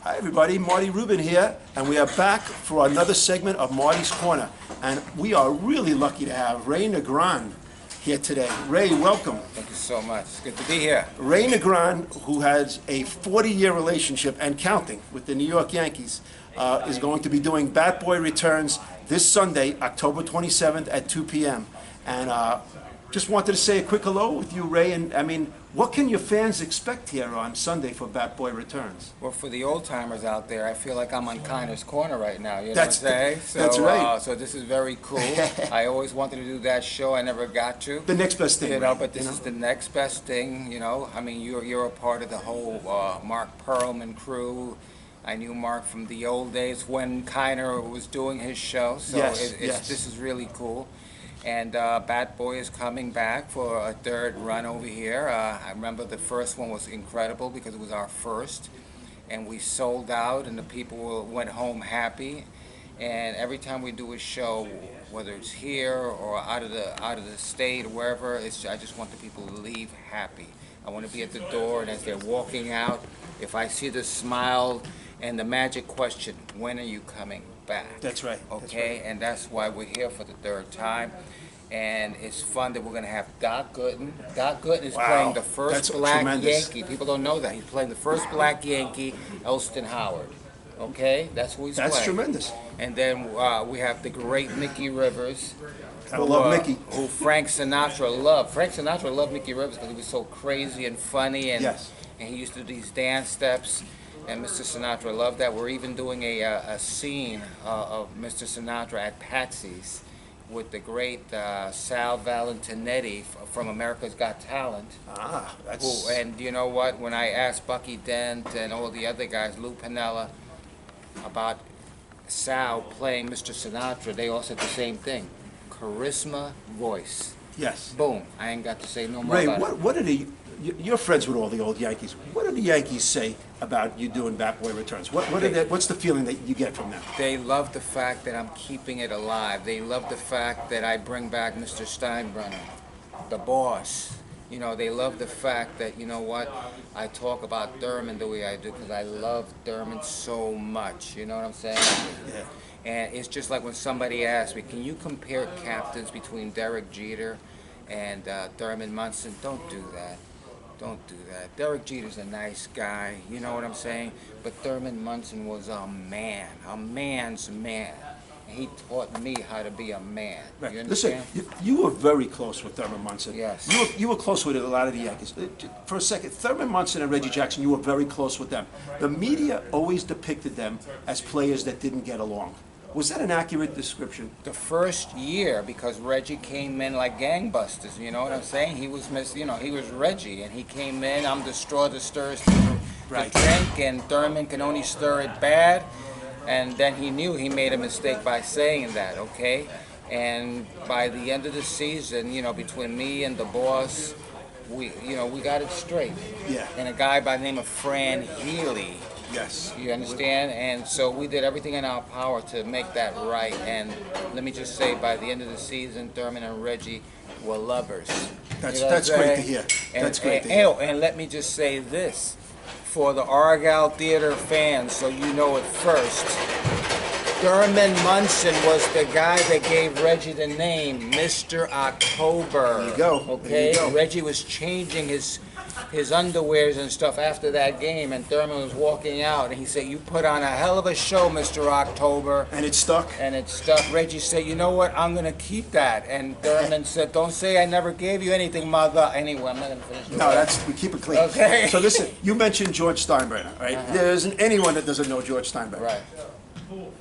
Hi everybody, Marty Rubin here, and we are back for another segment of Marty's Corner. And we are really lucky to have Ray Negron here today. Ray, welcome. Thank you so much. It's good to be here. Ray Negron, who has a 40-year relationship and counting with the New York Yankees, is going to be doing Batboy Returns this Sunday, October 27th at 2 p.m. And just wanted to say a quick hello with you, Ray. And I mean, what can your fans expect here on Sunday for Batboy Returns? Well, for the old timers out there, I feel like I'm on Kiner's Corner right now. You know That's what I'm saying? So, that's right. So this is very cool. I always wanted to do that show. I never got to. The next best thing, You know, right? but this is the next best thing. You know, I mean, you're a part of the whole Mark Perlman crew. I knew Mark from the old days when Kiner was doing his show. So Yes, this is really cool. And Batboy is coming back for a third run over here. I remember the first one was incredible because it was our first, and we sold out, and the people went home happy. And every time we do a show, whether it's here or out of the state or wherever, I just want the people to leave happy. I want to be at the door, and as they're walking out, if I see the smile and the magic question, when are you coming back? That's right. Okay, That's right. and that's why we're here for the third time. And it's fun that we're going to have Doc Gooden. Doc Gooden is Wow, playing the first that's black tremendous. Yankee. People don't know that. He's playing the first black Yankee, Elston Howard. Okay, that's who he's That's playing. tremendous. And then we have the great Mickey Rivers. I love Mickey. Who Frank Sinatra loved. Frank Sinatra loved Mickey Rivers because he was so crazy and funny, and Yes. and he used to do these dance steps. And Mr. Sinatra loved that. We're even doing a scene of Mr. Sinatra at Patsy's with the great Sal Valentinetti from America's Got Talent. Ah, that's... And you know what? When I asked Bucky Dent and all the other guys, Lou Piniella, about Sal playing Mr. Sinatra, they all said the same thing. Charisma, voice. Yes. Boom. I ain't got to say no more Ray, about it. what are the... You're friends with all the old Yankees. What do the Yankees say about you doing Batboy Returns? What's the feeling that you get from them? They love the fact that I'm keeping it alive. They love the fact that I bring back Mr. Steinbrenner, the boss. You know, they love the fact that, you know what, I talk about Thurman the way I do because I love Thurman so much. You know what I'm saying? Yeah. And it's just like when somebody asks me, can you compare captains between Derek Jeter and Thurman Munson? Don't do that. Don't do that. Derek Jeter's a nice guy, you know what I'm saying? But Thurman Munson was a man's man. And he taught me how to be a man. Right. You Listen, understand? you were very close with Thurman Munson. Yes. You were close with a lot of the Yankees. For a second, Thurman Munson and Reggie Jackson, you were very close with them. The media always depicted them as players that didn't get along. Was that an accurate description? The first year, because Reggie came in like gangbusters, you know what I'm saying? He was he was Reggie, and he came in, I'm the straw that stirs the Right. drink, and Thurman can only stir it bad. And then he knew he made a mistake by saying that, okay? And by the end of the season, you know, between me and the boss, we got it straight. Yeah. And a guy by the name of Fran Healy, Yes. you understand? And so we did everything in our power to make that right. And let me just say, by the end of the season, Thurman and Reggie were lovers. That's You know what I'm great to saying? hear. And, That's great to hear. And let me just say this, for the Argyle Theater fans, so you know it first, Thurman Munson was the guy that gave Reggie the name Mr. October. There you go. Okay? There you go. Reggie was changing his underwears and stuff after that game, and Thurman was walking out, and he said, "You put on a hell of a show, Mr. October." And it stuck? And it stuck. Reggie said, "You know what? I'm going to keep that." And Thurman said, "Don't say I never gave you anything, mother." Anyway, I'm not going to finish the No, word. we keep it clean. Okay. So listen, you mentioned George Steinbrenner, right? There isn't anyone that doesn't know George Steinbrenner. Right.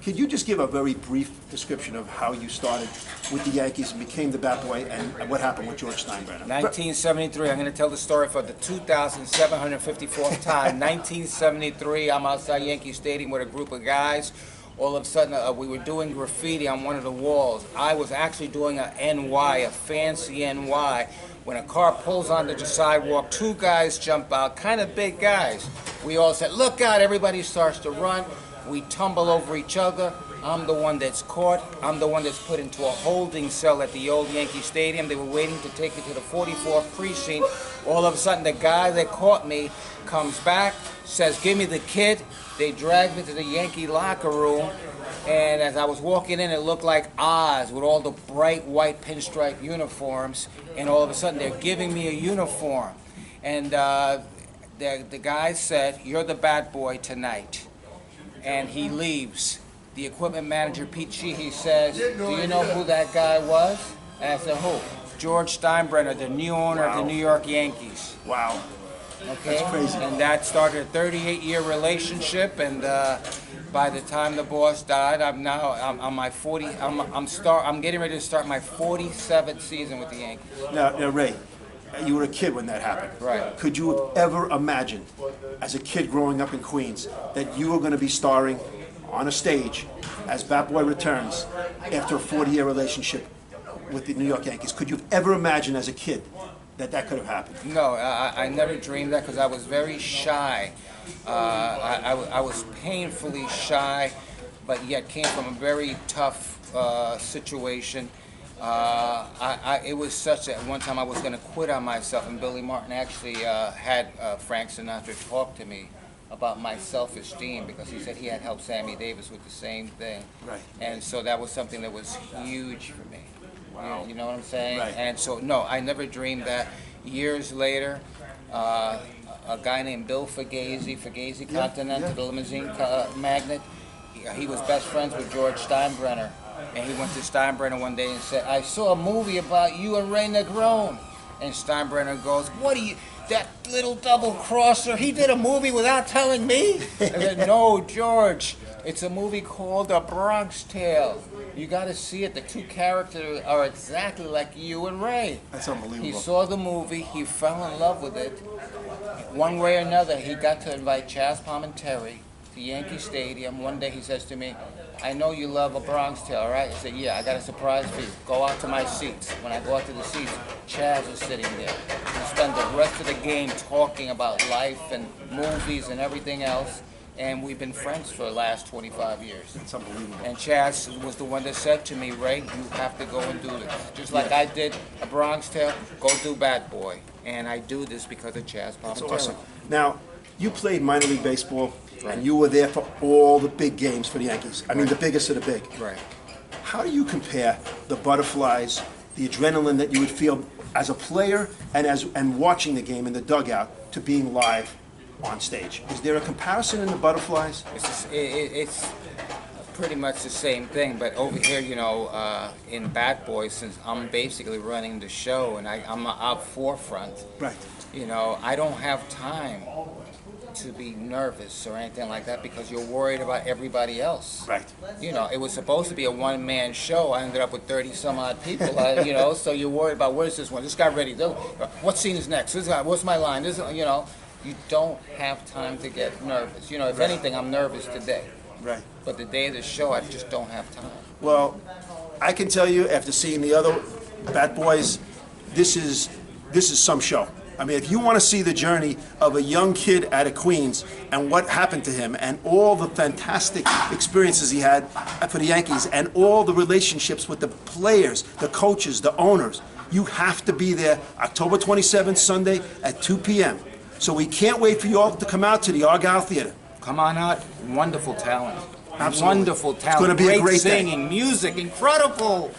Could you just give a very brief description of how you started with the Yankees and became the Batboy and what happened with George Steinbrenner? 1973, I'm going to tell the story for the 2,754th time. 1973, I'm outside Yankee Stadium with a group of guys. All of a sudden, we were doing graffiti on one of the walls. I was actually doing a NY, a fancy NY. When a car pulls onto the sidewalk, two guys jump out, kind of big guys. We all said, "Look out," everybody starts to run. We tumble over each other. I'm the one that's caught. I'm the one that's put into a holding cell at the old Yankee Stadium. They were waiting to take me to the 44th precinct. All of a sudden, the guy that caught me comes back, says, "Give me the kid." They dragged me to the Yankee locker room, and as I was walking in, it looked like Oz with all the bright white pinstripe uniforms, and all of a sudden they're giving me a uniform. And the guy said, "You're the bat boy tonight." And he leaves. The equipment manager, Pete Sheehy, says, "Do you know who that guy was?" And I said, "Who?" "George Steinbrenner, the new owner of the New York Yankees." Wow. Okay, That's crazy. and that started a 38-year relationship, and by the time the boss died, I'm on my 40. I'm getting ready to start my 47th season with the Yankees. Now, Ray, you were a kid when that happened. Right. Could you have ever imagined, as a kid growing up in Queens, that you were going to be starring on a stage as Batboy Returns after a 40-year relationship with the New York Yankees? Could you have ever imagined as a kid that could have happened? No, I never dreamed that because I was very shy. I was painfully shy, but yet came from a very tough situation. It was such that one time I was going to quit on myself, and Billy Martin actually had Frank Sinatra talk to me about my self-esteem, because he said he had helped Sammy Davis with the same thing. Right. And so that was something that was huge for me. Wow. You know what I'm saying? Right. And so, no, I never dreamed that. Years later, a guy named Bill Fugazi Continental, the limousine magnate, he was best friends with George Steinbrenner. And he went to Steinbrenner one day and said, "I saw a movie about you and Ray Negron." And Steinbrenner goes, "What are you, that little double-crosser? He did a movie without telling me?" I said, "No, George, it's a movie called A Bronx Tale. You got to see it. The two characters are exactly like you and Ray." That's unbelievable. He saw the movie. He fell in love with it. One way or another, he got to invite Chaz Palminteri to Yankee Stadium. One day he says to me, "I know you love A Bronx Tale, right?" I said, "Yeah, I got a surprise for you. Go out to my seats." When I go out to the seats, Chaz is sitting there. We spend the rest of the game talking about life and movies and everything else. And we've been friends for the last 25 years. It's unbelievable. And Chaz was the one that said to me, "Ray, you have to go and do this. Just like I did A Bronx Tale, go do Bat Boy." And I do this because of Chaz Palminteri. That's awesome. Now, you played minor league baseball, and you were there for all the big games for the Yankees. I mean, the biggest of the big. Right. How do you compare the butterflies, the adrenaline that you would feel as a player and watching the game in the dugout to being live on stage? Is there a comparison in the butterflies? It's pretty much the same thing, but over here, you know, in Bat Boy, since I'm basically running the show and I'm out forefront, Right. you know, I don't have time to be nervous or anything like that because you're worried about everybody else. Right. You know, it was supposed to be a one-man show. I ended up with 30-some-odd people, you know, so you're worried about where's this one? This guy ready? What scene is next? What's my line? You know, you don't have time to get nervous. You know, if anything, I'm nervous today. Right. But the day of the show, I just don't have time. Well, I can tell you after seeing the other Bat Boys, this is some show. I mean, if you want to see the journey of a young kid out of Queens and what happened to him and all the fantastic experiences he had for the Yankees and all the relationships with the players, the coaches, the owners, you have to be there October 27th, Sunday at 2 p.m. So we can't wait for you all to come out to the Argyle Theater. Come on out. Wonderful talent. Absolutely. Wonderful talent. It's going to be a great day. Singing, music, incredible.